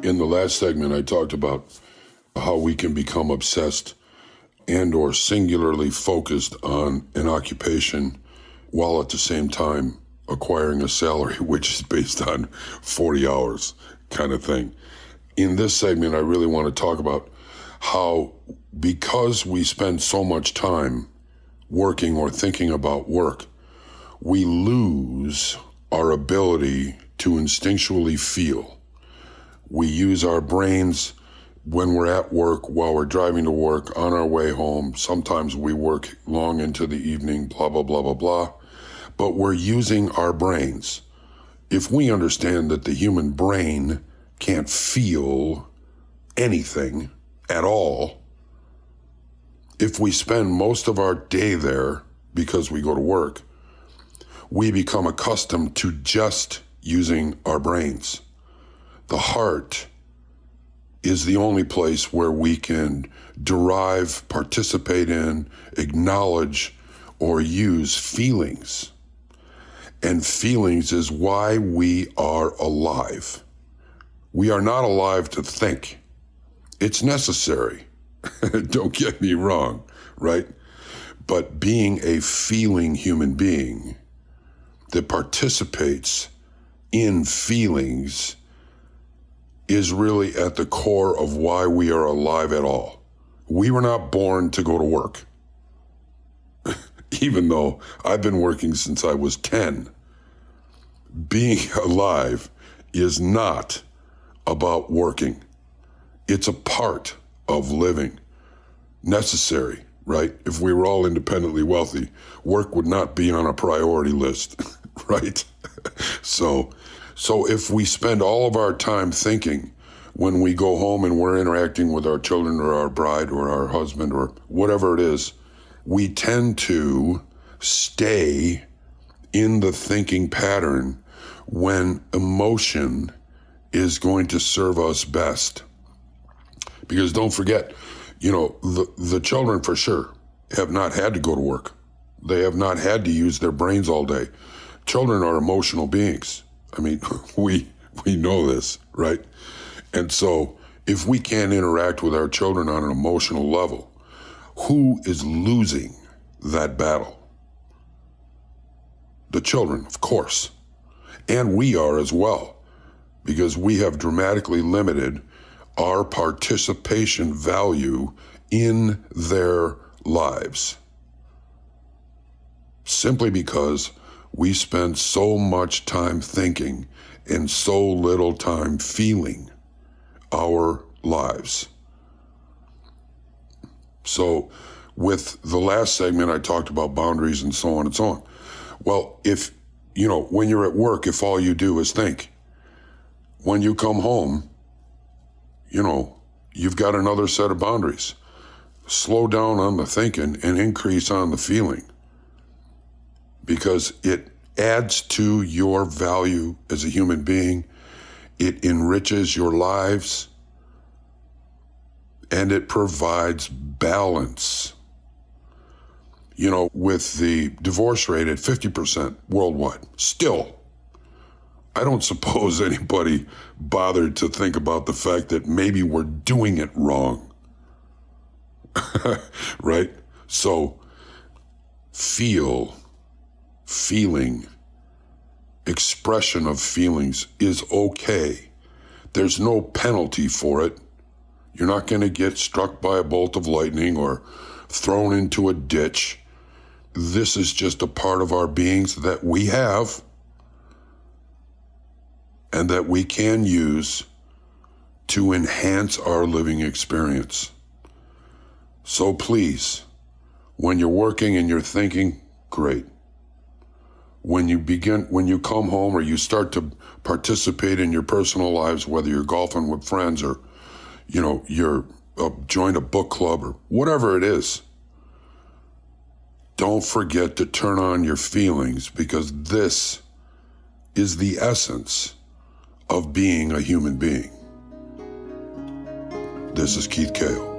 In the last segment, I talked about how we can become obsessed and or singularly focused on an occupation while at the same time acquiring a salary, which is based on 40 hours kind of thing. In this segment, I really want to talk about how, because we spend so much time working or thinking about work, we lose our ability to instinctually feel. We use our brains when we're at work, while we're driving to work, on our way home. Sometimes we work long into the evening, blah, blah, blah, blah, blah. But we're using our brains. If we understand that the human brain can't feel anything at all, if we spend most of our day there because we go to work, we become accustomed to just using our brains. The heart is the only place where we can derive, participate in, acknowledge, or use feelings. And feelings is why we are alive. We are not alive to think. It's necessary. Don't get me wrong, right? But being a feeling human being that participates in feelings is really at the core of why we are alive at all. We were not born to go to work. Even though I've been working since I was 10. Being alive is not about working. It's a part of living. Necessary, right? If we were all independently wealthy, work would not be on a priority list, right? So if we spend all of our time thinking when we go home and we're interacting with our children or our bride or our husband or whatever it is, we tend to stay in the thinking pattern when emotion is going to serve us best. Because don't forget, the children for sure have not had to go to work. They have not had to use their brains all day. Children are emotional beings. I mean, we know this, right? And so if we can't interact with our children on an emotional level, who is losing that battle? The children, of course. And we are as well, because we have dramatically limited our participation value in their lives. Simply because we spend so much time thinking and so little time feeling our lives. So with the last segment, I talked about boundaries and so on and so on. Well, when you're at work, if all you do is think, when you come home, you've got another set of boundaries. Slow down on the thinking and increase on the feeling, because it adds to your value as a human being. It enriches your lives, and it provides balance. With the divorce rate at 50% worldwide, still, I don't suppose anybody bothered to think about the fact that maybe we're doing it wrong. Right? So, feeling, expression of feelings is okay. There's no penalty for it. You're not going to get struck by a bolt of lightning or thrown into a ditch. This is just a part of our beings that we have and that we can use to enhance our living experience. So please, when you're working and you're thinking, great. When you come home or you start to participate in your personal lives, whether you're golfing with friends or, you're joined a book club or whatever it is, don't forget to turn on your feelings, because this is the essence of being a human being. This is Keith Kale.